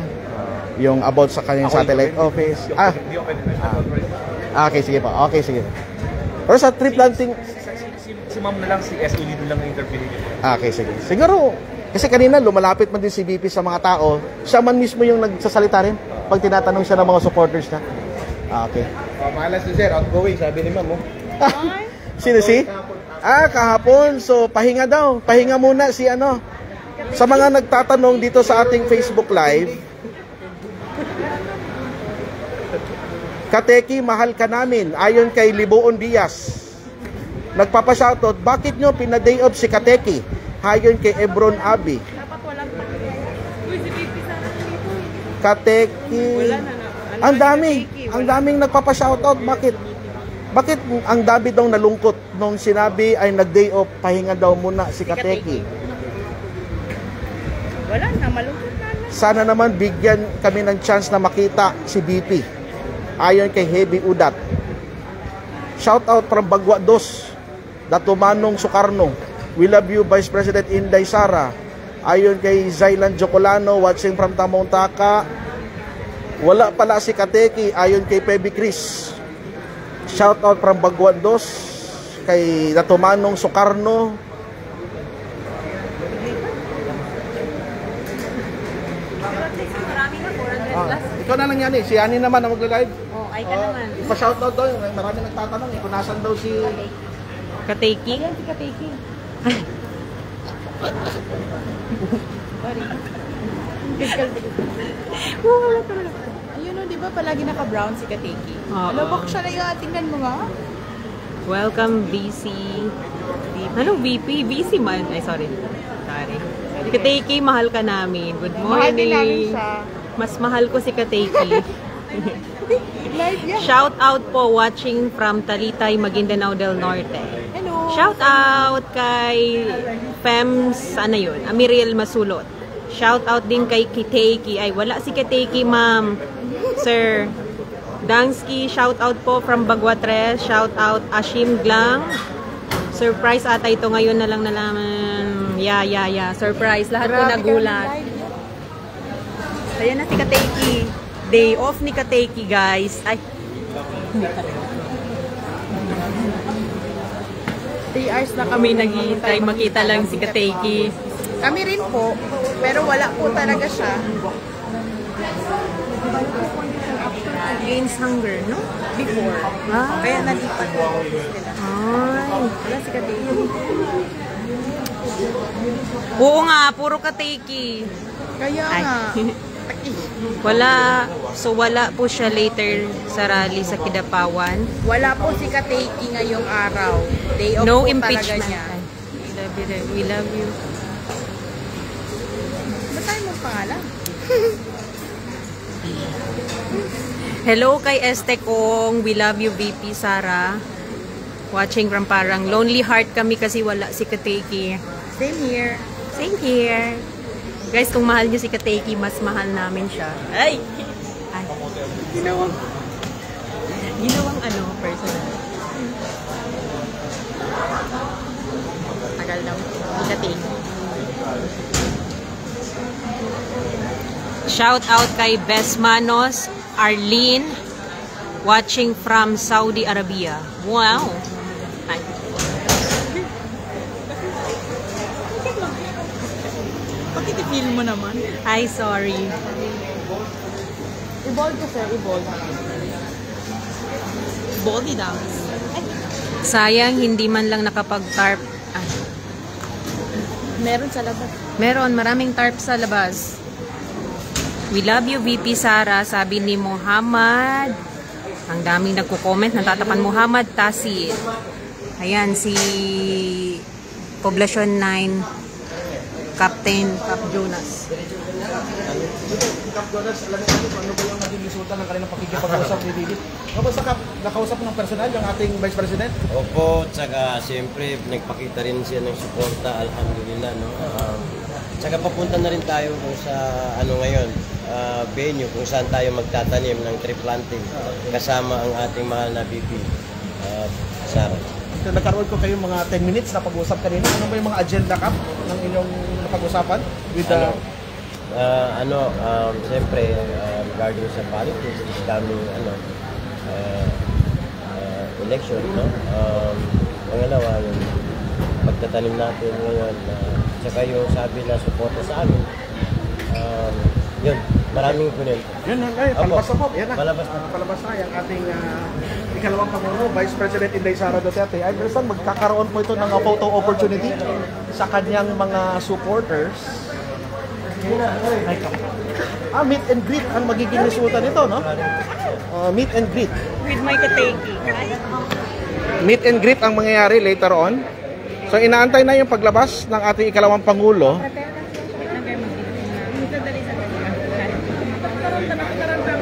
yung about sa kanyang satellite office. Okay, sige po. Okay, sige. Pero sa trip landing, si ma'am na lang, si SOD lang ang interview niyo. okay, sige. Siguro, kasi kanina lumalapit man din si BP sa mga tao, siya man mismo yung nagsasalita rin pag tinatanong siya ng mga supporters na. Okay. Malas si sir, outgoing, sabi ni ma'am. Sino si? Kahapon. So, pahinga daw. Pahinga muna si ano. Sa mga nagtatanong dito sa ating Facebook Live, Kateki, mahal ka namin. Ayon kay Libuon Diaz. Nagpapashoutout, bakit nyo pina-day off si Kateki? Ayon kay Ebron Abi. Dapat walang Uy, si BP sana dito. Kateki. Ang daming nagpapashoutout. Bakit ang dami daw nalungkot nung sinabi ay nag-day off, pahinga daw muna si Kateki? Wala na, malungkot na. Sana naman bigyan kami ng chance na makita si BP. Ayon kay Heavy Udat. Shout out from Bagwa Dos, Datumanong Sukarno. We love you, Vice President Inday Sara. Ayon kay Zailan Jocolano, watching from Tamuntaka. Wala pala si Kateki, ayon kay Feby Chris. Shout out from Bagwa Dos, kay Datumanong Sukarno. Ikaw na lang yan eh. Si Ani naman ang magla-live. Ay ka naman. Pa-shoutout daw. Marami nagtatanong eh. Kung nasan daw si Kateki? Yan si Kateki. Sorry. Wala talaga. Ayun o, di ba palagi naka-brown si Kateki? Alabak siya na yung tingnan mo nga. Welcome, BC. Anong VP? BC man. Ay, sorry. Kateki, mahal ka namin. Good morning. Mahal din namin siya. Mas mahal ko si Kateki. Shout out po watching from Talitay, Maguindanao del Norte. Hello. Shout out kay Fems, ano yun? Amiriel Masulot. Shout out din kay Kateki. Ay, wala si Kateki, ma'am. Sir Dangsky, shout out po from Bagwatres. Shout out Ashim Glang. Surprise ata ito ngayon na lang nalaman. Yeah. Surprise. Lahat po nagulat. Ayan na si Kateki. Day off ni Kateki, guys. Ay. 3 hours na kami naghihintay. Makita lang si Kateki. Kami rin po, pero wala po talaga siya. Gains hunger, no? Before. Kaya nalipat po sila. Ay. Wala si Kateki. Oo nga, puro ka-takey. Kaya Ay. nga. Wala. So wala po siya later sa rally sa Kidapawan. Wala po si Kateki ngayong araw. Day off No po impeachment. talaga niya. We love you. Ba't tayo mo pangalan? Hello kay Este Kong. We love you, VP Sara. Watching from Parang. Lonely heart kami kasi wala si Kateki. Same here. Same here. Guys, kung mahal niyo si Kateki, mas mahal namin siya. Ay! Ay. Ginawang ano, personal. Tagal lang. Kateki. Shout out kay Besmanos Arlene, watching from Saudi Arabia. Wow! Ay. Bakit i-feel mo naman? Ay, sorry. I-bold ko sir, i-bold. Body dance. Sayang, hindi man lang nakapag-tarp. Ah, Meron sa labas. meron, maraming tarp sa labas. We love you, VP Sara, sabi ni Muhammad. Ang daming nagko-comment, natatapan Muhammad Tasid. Ayan, si Poblacion 9, Captain Cap Jonas. Cap Jonas, alam niyo ano ba yung naging resulta ng kanilang pakikipag-usap ni Didi? Kamusta Cap? Nakausap mo ng personal yung ating Vice President? Opo, tsaka siyempre nagpakita rin siya ng suporta, alhamdulillah, no? Tsaka papunta na rin tayo kung sa ngayon, venue kung saan tayo magtatanim ng tree planting kasama ang ating mahal na VP, Sara. So, nagkaroon ko kayo mga 10 minutes na pag-usap kanina. Ano ba yung mga agenda Cap ng inyong napag-usapan with the... Siyempre, regarding sa politics, this coming, election, no? Pangalawa, yung pagtatanim natin ngayon, tsaka yung sabi na suporta sa amin, yun, maraming punil. Yun, palabas na po. Yan na. Palabas na. Palabas na yung ating ikalawang Pangulo, Vice President Inday Sara Duterte. I understand magkakaroon po ito ng photo opportunity sa kanyang mga supporters. Meet and greet ang magiging resulta nito, no? Meet and greet. With my Kateki. Meet and greet ang mangyayari later on. So inaantay na yung paglabas ng ating ikalawang Pangulo.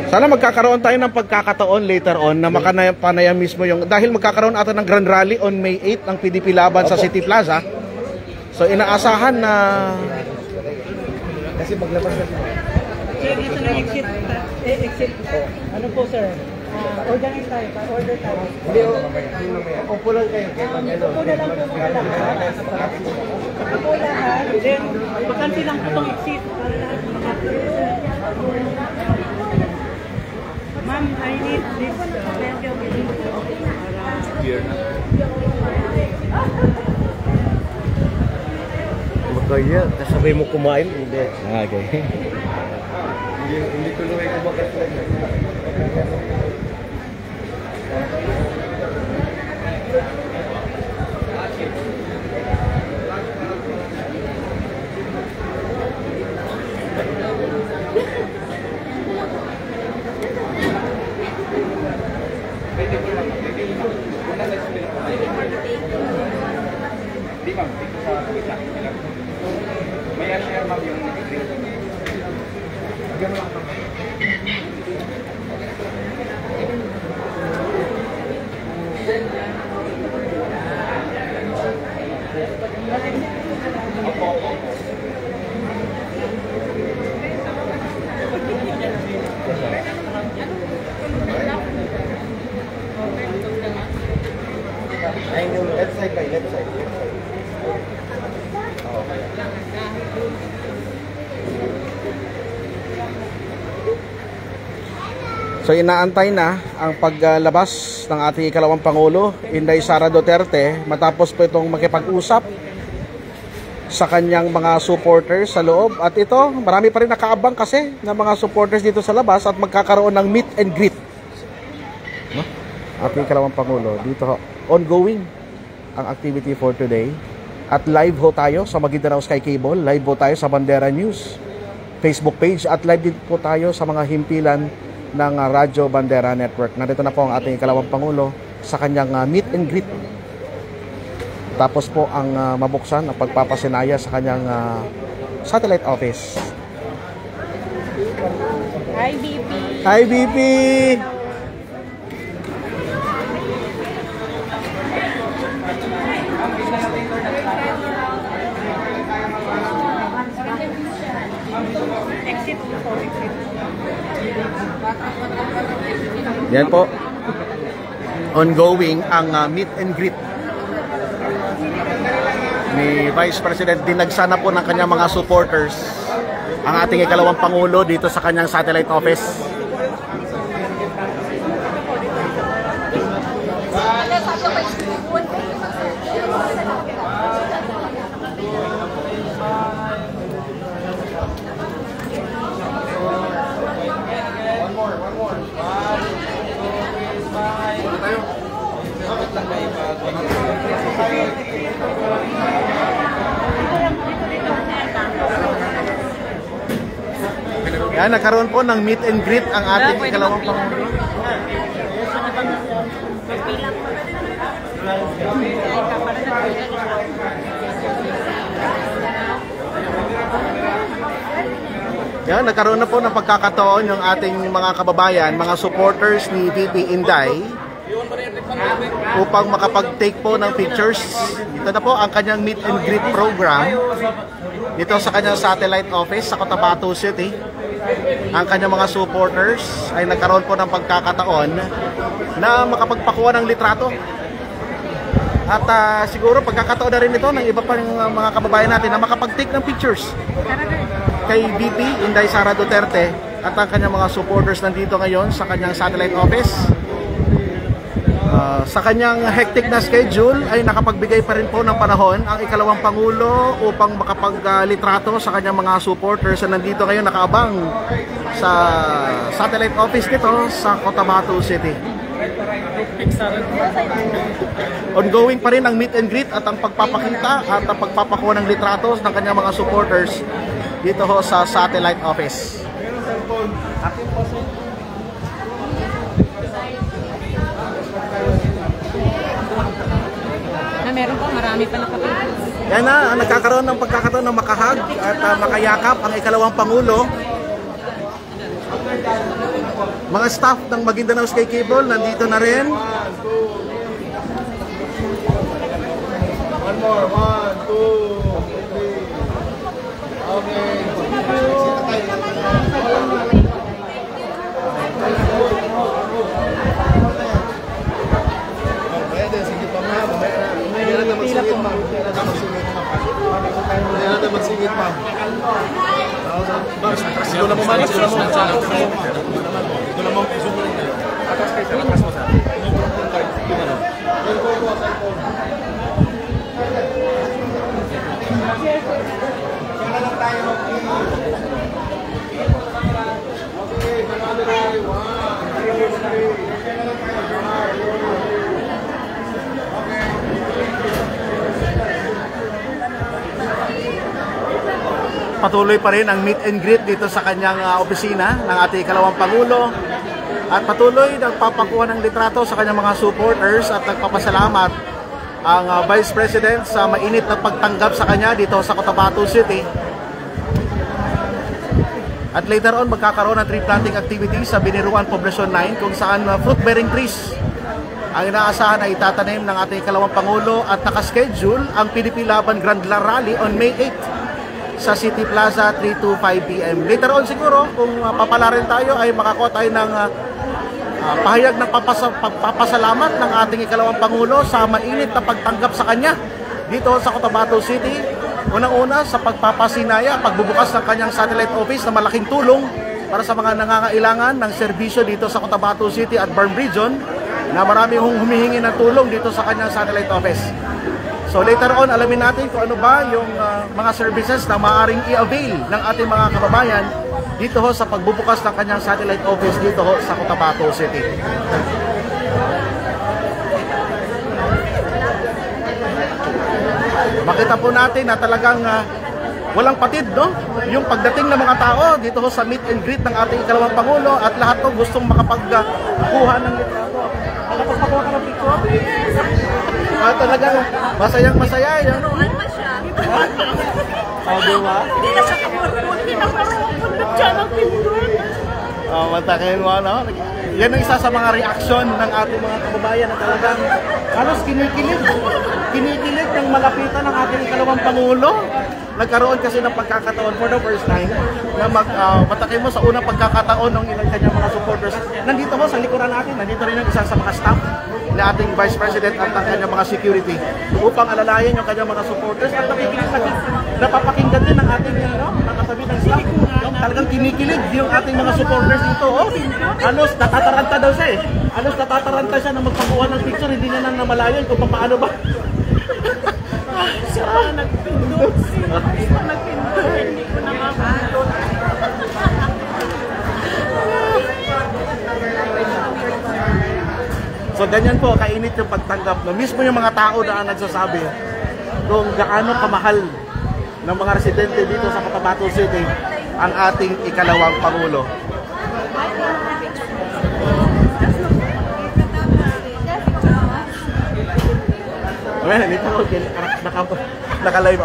Sana magkakaroon tayo ng pagkakataon later on na makanayang mismo yung... Dahil magkakaroon ata ng Grand Rally on May 8 ng PDP Laban sa City Plaza. So inaasahan na... Kasi maglabas na. Sir, dito na exit. Ano po sir? Organize tayo, order tayo. Hindi, upo lang kayo. Upo na lang po mga lahat. Upo lahat. Then, bakanti lang po itong exit para lahat Ma'am, I need this Beer na. Magkaya, kasabay mo kumain, hindi. Okay. Hindi ko luhay kumakas lang. Left side by left side. So inaantay na ang paglabas ng ating ikalawang Pangulo, Inday Sara Duterte, matapos po itong makipag-usap sa kanyang mga supporters sa loob. At ito, marami pa rin nakaabang kasi ng mga supporters dito sa labas at magkakaroon ng meet and greet. No? Ating ikalawang Pangulo, dito ongoing ang activity for today. At live ho tayo sa Maguindanao Sky Cable, live ho tayo sa Bandera News Facebook page, at live din po tayo sa mga himpilan ng Radyo Bandera Network. Nandito na po ang ating ikalawang Pangulo sa kanyang meet and greet. Tapos po ang mabuksan ang pagpapasinaya sa kanyang satellite office. Hi, BP! Hi, BP! Yan po, ongoing ang meet and greet ni Vice President. Dinagsana po ng kanyang mga supporters ang ating ikalawang Pangulo dito sa kanyang satellite office. Yan, nagkaroon po ng meet and greet ang ating ikalawang Pangulo. Yan, nagkaroon na po ng pagkakataon yung ating mga kababayan, mga supporters ni VP Inday, upang makapag-take po ng pictures. Ito na po ang kanyang meet and greet program dito sa kanyang satellite office sa Cotabato City. Ang kanyang mga supporters ay nagkaroon po ng pagkakataon na makapagpakuha ng litrato. At siguro pagkakataon na rin ito ng iba pang mga kababayan natin na makapag-take ng pictures kay VP Inday Sara Duterte at ang kanyang mga supporters nandito ngayon sa kanyang satellite office. Sa kanyang hectic na schedule ay nakapagbigay pa rin po ng panahon ang ikalawang Pangulo upang makapaglitrato sa kanyang mga supporters na nandito ngayon nakaabang sa satellite office nito sa Cotabato City. Ongoing pa rin ang meet and greet at ang pagpapakita at ang pagpapakuha ng litratos ng kanyang mga supporters dito ho sa satellite office. Meron pa, marami pa nakapagod. Yan na, nagkakaroon ng pagkakataon ng makahag at makayakap ang ikalawang Pangulo. Mga staff ng Maguindanao Sky Cable nandito na rin. One more, 1, 2, 3. Magsingit pa. Ito na mo man. Ito na mo. Ito na mo. Atas kayo. Atas mo sa. Kaya lang tayo. Patuloy pa rin ang meet and greet dito sa kanyang opisina ng ating ikalawang Pangulo at patuloy nagpapakuha ng litrato sa kanyang mga supporters at nagpapasalamat ang Vice President sa mainit na pagtanggap sa kanya dito sa Cotabato City. At later on magkakaroon ng tree planting activities sa Biniruan Poblacion 9 kung saan fruit-bearing trees ang inaasahan ay itatanim ng ating ikalawang Pangulo at nakaschedule ang PDP Laban Grand Rally on May 8 sa City Plaza 3 to 5 p.m. Later on siguro, kung papala rin tayo, ay makakuha tayo ng pahayag ng papasalamat ng ating ikalawang Pangulo sa mainit na pagtanggap sa kanya dito sa Cotabato City. Unang-una sa pagpapasinaya, pagbubukas ng kanyang satellite office na malaking tulong para sa mga nangangailangan ng serbisyo dito sa Cotabato City at Barm Region na marami humihingi ng tulong dito sa kanyang satellite office. So later on, alamin natin kung ano ba yung mga services na maaaring i-avail ng ating mga kababayan dito ho sa pagbubukas ng kanyang satellite office dito ho sa Cotabato City. Bakit Nakita po natin na talagang walang patid, no? Yung pagdating ng mga tao dito ho sa meet and greet ng ating ikalawang Pangulo at lahat to gustong makapagkuha ng litrato. Tapos makuha ka ng picture? Talagang masayang-masaya. Yan. Sabi ba? Hindi na siya kamurkot, pinakarupundot siya ng pindot. Matakin mo, no? Yan ang isa sa mga reaksyon ng ating mga kababayan na talagang halos kinikilig. Kinikilig ng malapitan ng ating ikalawang Pangulo. Nagkaroon kasi ng pagkakataon for the first time na matakin mo sa unang pagkakataon ng ilang kanyang mga supporters. Nandito mo sa likuran natin, nandito rin ang isa sa mga staff na ating Vice President at ang kanyang mga security upang alalayan yung kanyang mga supporters at napapakinggan din ng ating nakatabi ng staff. Talagang kinikilig yung ating mga supporters dito. Halos natataranta daw siya eh. Halos natataranta siya na magpakuha ng picture, hindi niya nang namalayan kung paano ba. Siya pa nagpindot. Hindi ko na makapindot. So ganyan po, kainit yung pagtanggap. No? Mismo yung mga tao na nagsasabi kung gaano kamahal ng mga residente dito sa Cotabato City ang ating ikalawang Pangulo. Well, dito naka-live.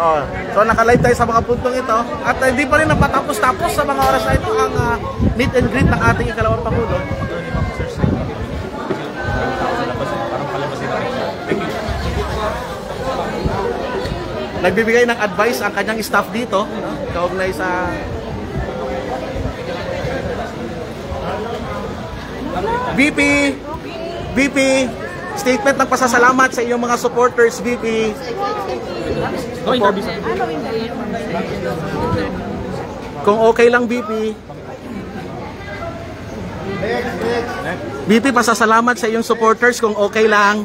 So naka-live tayo sa mga puntong ito at hindi pa rin napatapos-tapos sa mga oras na ito ang meet and greet ng ating ikalawang Pangulo. Nagbibigay ng advice ang kanyang staff dito, kaugnay sa VP, statement ng pasasalamat sa iyong mga supporters, VP. Kung okay lang, VP. VP, pasasalamat sa iyong supporters kung okay lang.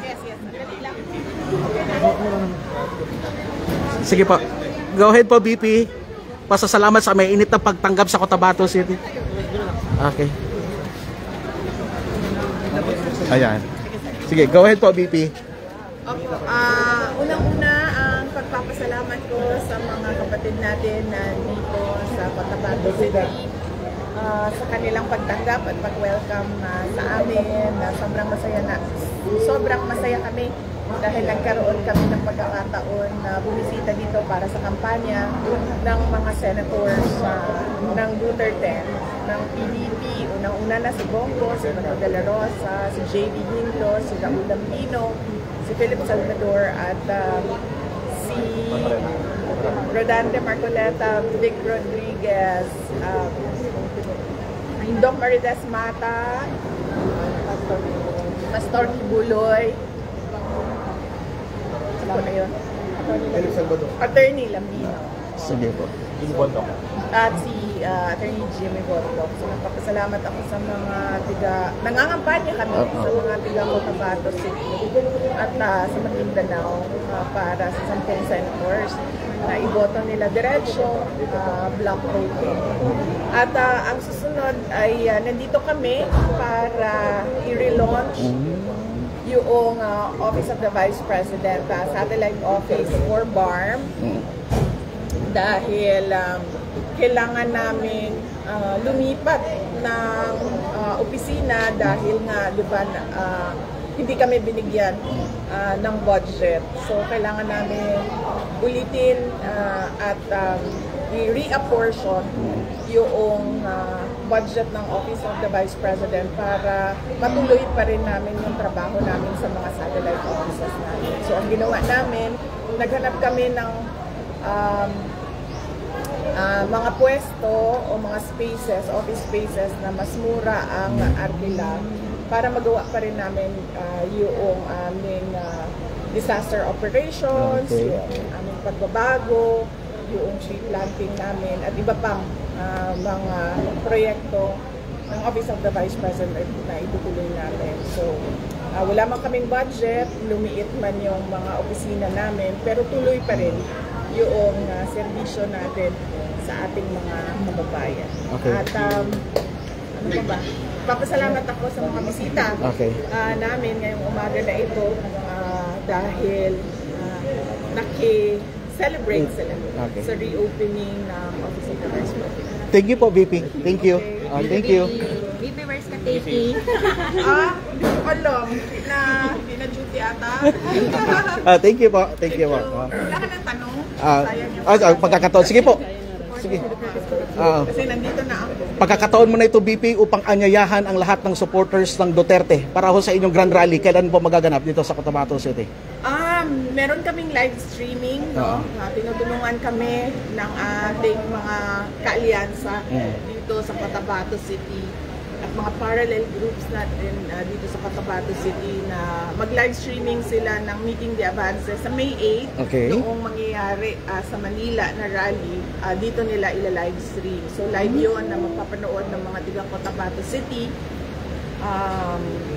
Sige po. Go ahead po, VP. Pasasalamat sa may init na pagtanggap sa Cotabato City. Okay. Ayan. Sige, go ahead po, VP. Opo, unang-una ang pagpapasalamat ko sa mga kapatid natin na dito sa Cotabato City. Sa kanilang pagtanggap at pag-welcome sa amin. Sobrang masaya kami dahil nagkaroon kami ng pagkakataon na bumisita dito para sa kampanya ng mga senators ng Duterte, ng PDP. Unang-una na si Bongo, si Manuel de la Rosa, si J.B. Ginto, si Raul Lambino, si Philip Salvador at si Rodante Marcoleta, Vic Rodriguez, Doc Marites Mata, Pastor Kibuloy, Attorney Lambino. Sige po. At si Attorney Jimmy Bondoc. So nagpapasalamat ako sa mga nangangampanya kami sa mga tiga Cotabato City at sa Maguindanao para sa 10 senators na iboto nila diretsyo, block voting. At ang susunod ay nandito kami para i-relaunch yung Office of the Vice President, satellite office for BARM, dahil kailangan namin lumipat ng opisina dahil nga, di ba, hindi kami binigyan ng budget. So, kailangan namin ulitin at i-reapportion yung budget ng Office of the Vice President para matuloy pa rin namin yung trabaho namin sa mga satellite offices namin. So, ang ginawa namin, naghanap kami ng mga pwesto o mga spaces, office spaces na mas mura ang arkila para magawa pa rin namin yung aming disaster operations, yung aming pagbabago, yung tree planting namin at iba pang mga proyekto ng Office of the Vice President na itutuloy namin. So, wala man kaming budget, lumiit man yung mga opisina namin, pero tuloy pa rin yung serbisyo natin sa ating mga kababayan. Okay. At ano ba? Papasalamat ako sa mga bisita namin ngayong umaga na ito dahil celebrate sila Okay. sa reopening ng Office of the Vice President. Thank you po, VP. Thank you. Thank you. VP, where's ka Takey? Hindi ko alam. Pina-duty ata. Thank you po. Thank you po. Wala ka ng tanong? Sayang yung Pagkakataon. Sige po. Sige. Kasi nandito na ako. Pagkakataon mo na ito, VP, upang anyayahan ang lahat ng supporters ng Duterte para ho sa inyong grand rally. Kailan po magaganap dito sa Cotabato City? Meron kaming live streaming, no? Tinutulungan kami ng ating mga kaalyansa dito sa Cotabato City at mga parallel groups natin dito sa Cotabato City na mag-live streaming sila ng Meeting the Avances sa May 8 noong mangyayari sa Manila na rally. Dito nila ila-live stream. So live yun na magpapanood ng mga tiga Cotabato City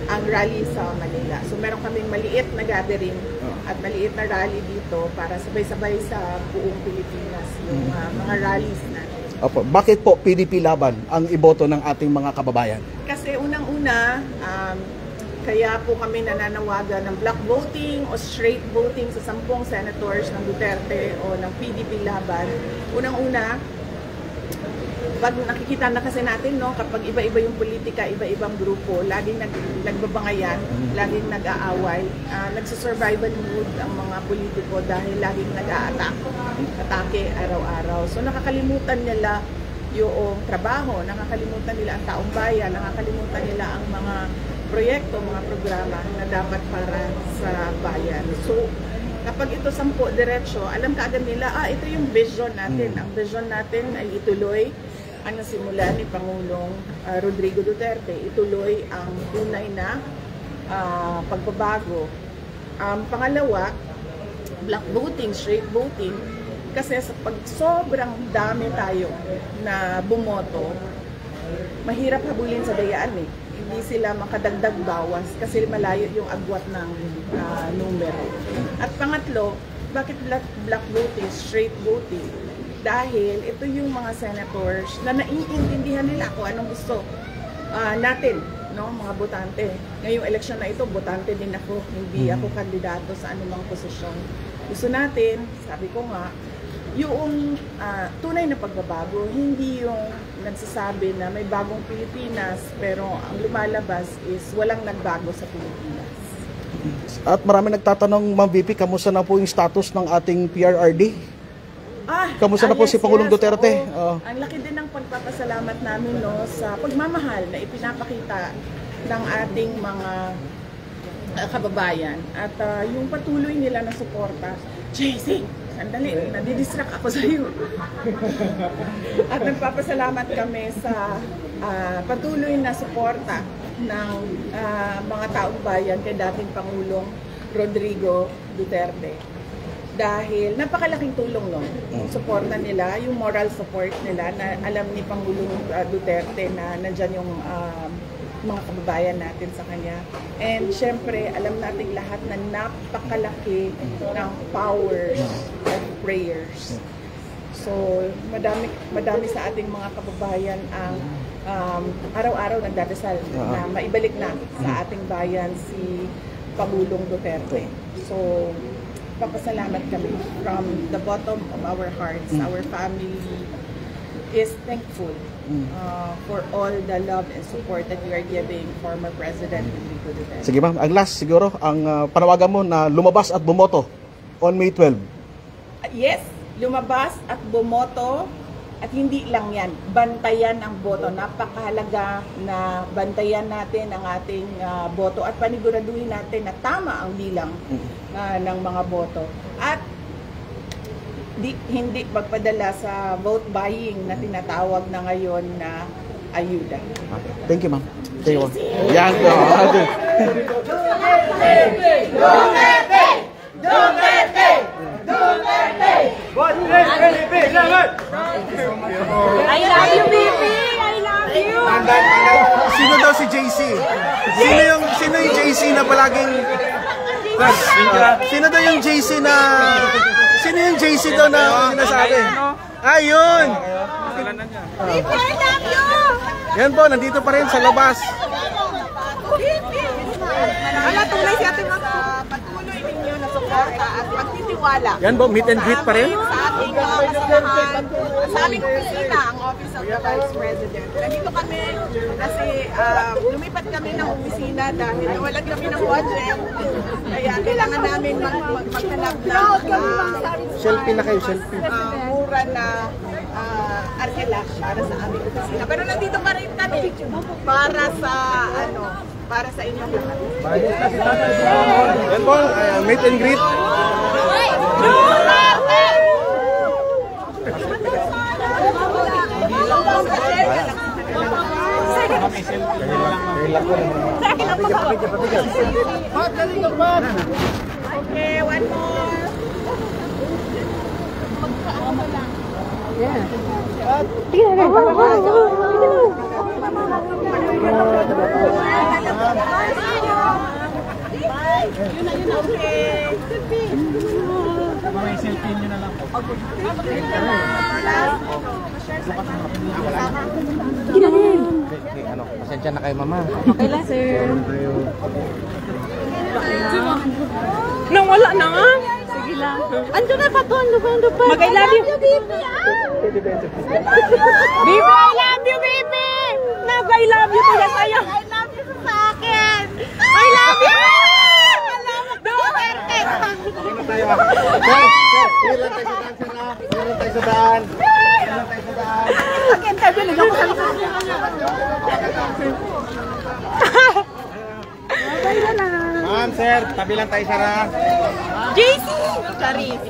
ang rally sa Manila. So meron kaming maliit na gathering at maliit na rally dito para sabay-sabay sa buong Pilipinas yung mga rallies natin. Opo. Bakit po PDP laban ang iboto ng ating mga kababayan? Kasi unang-una, kaya po kami nananawagan ng block voting o straight voting sa 10 senators ng Duterte o ng PDP laban. Unang-una, pag nakikita na kasi natin, no, kapag iba-iba yung politika, iba-ibang grupo, laging nagbabangayan, laging nag-aaway, nagsusurvival mood ang mga politiko dahil laging nag-atake araw-araw. So nakakalimutan nila yung trabaho, nakakalimutan nila ang taong bayan, nakakalimutan nila ang mga proyekto, mga programa na dapat para sa bayan. So kapag ito 10 diretsyo, alam kaagad nila, ito yung vision natin. Ang vision natin ay ituloy ang nasimula ni Pangulong Rodrigo Duterte, ituloy ang tunay na pagbabago. Pangalawa, block voting, straight voting, kasi pag sobrang dami tayo na bumoto, mahirap habulin sa dayaan eh. Hindi sila makadagdag bawas kasi malayo yung agwat ng numero. At pangatlo, bakit block voting, straight voting? Dahil ito yung mga senators na naiintindihan nila kung anong gusto natin, no, mga botante. Ngayong eleksyon na ito, botante din ako, hindi ako kandidato sa anumang posisyon. Gusto natin, sabi ko nga, yung tunay na pagbabago, hindi yung nagsasabi na may bagong Pilipinas, pero ang lumalabas is walang nagbago sa Pilipinas. At marami nagtatanong, Ma'am VP, kamusta na po yung status ng ating PRRD? Kamusta na po si Pangulong Duterte? Ang laki din ng pagpapasalamat namin, no, sa pagmamahal na ipinapakita ng ating mga kababayan at yung patuloy nila na suporta. JC, sandali, nadidistract ako sa iyo. At nagpapasalamat kami sa patuloy na suporta ng mga taong bayan kay dating Pangulong Rodrigo Duterte. Dahil napakalaking tulong, no, yung suporta nila, yung moral support nila na alam ni Pangulong Duterte na nandyan yung mga kababayan natin sa kanya. And syempre, alam natin lahat na napakalaki ng power of prayers. So, madami sa ating mga kababayan ang araw-araw nagdadasal na maibalik na sa ating bayan si Pangulong Duterte. So, papasalamat kami from the bottom of our hearts. Our family is thankful for all the love and support that you are giving former President Rodrigo Duterte. Sige ma'am, ang last siguro, ang panawagan mo na lumabas at bumoto on May 12. Yes, lumabas at bumoto. At hindi lang yan, bantayan ang boto. Napakahalaga na bantayan natin ang ating boto at paniguraduhin natin na tama ang bilang ng mga boto. At hindi magpadala sa vote buying na tinatawag na ngayon na ayuda. Thank you, ma'am. Thank you. Yan po. I love you, VP! I love you! Sino daw si JC? Sino yung JC na palaging... Sino daw yung JC na... Sino yung JC daw na sinasabi? Ayun! VP, I love you! Yan po, nandito pa rin sa labas. Ala, tunay si Ate Mas. Patuloy ninyo na suporta at pagtitiwala magtitiwala. Yan po, meet and greet pa rin? Sa ating kasamahan, sa aming opisina, ang Office of the Vice President. Nandito kami kasi lumipat kami ng opisina dahil nawalan kami ng budget. Kaya kailangan namin maghanap ng Selfie na kayo, selfie. mura na arkelak para sa aming opisina. Pero nandito pa rin kami para sa para sa inyong lahat. Yan po, meet and greet. Okay, one more. Pasensya na kayo, mama. Okay lang, sir. Nang wala na nga. Sige lang. Ando na pa to, ando pa. Mag-I love you. Baby, I love you, baby. Nag-I love you pala sa'yo. I love you sa akin. I love you. Ma'am, sir, tabi lang tayo, Sarah. JC! Charis.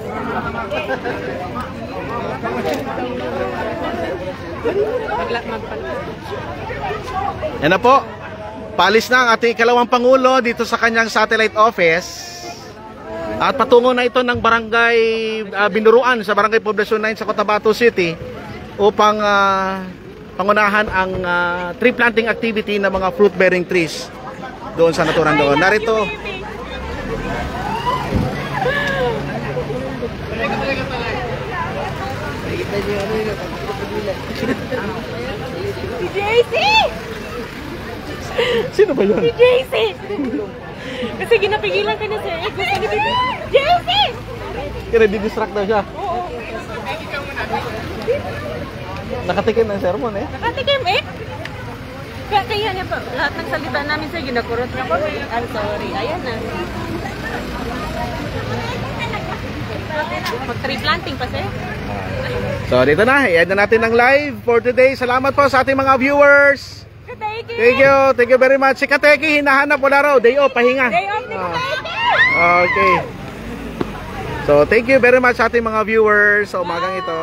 Yan na po. Paalis na ang ating ikalawang Pangulo dito sa kanyang satellite office. At patungo na ito ng barangay Binuruan sa Barangay Poblacion 9 sa Cotabato City upang pangunahan ang tree planting activity ng mga fruit-bearing trees doon sa naturan doon. Narito. Si JC! Sino ba yun? Si JC! Kasi ginapigilan ka na sir. Gusto ni Bibi. JC! Kaya di-distract daw siya. Oo. Nakatikim ng sermon eh. Nakatikim eh. Kaya niya pa, lahat ng salita namin sir, ginakurot niya ko. I'm sorry. Ayan na. Mag-tree planting pa sir. So dito na, i-end na natin ang live for today. Salamat po sa ating mga viewers. Thank you very much. Si Kateki, hinahanap wala raw. Day off, pahinga. Day off ni Kateki! Okay. So thank you very much sa ating mga viewers sa umagang ito.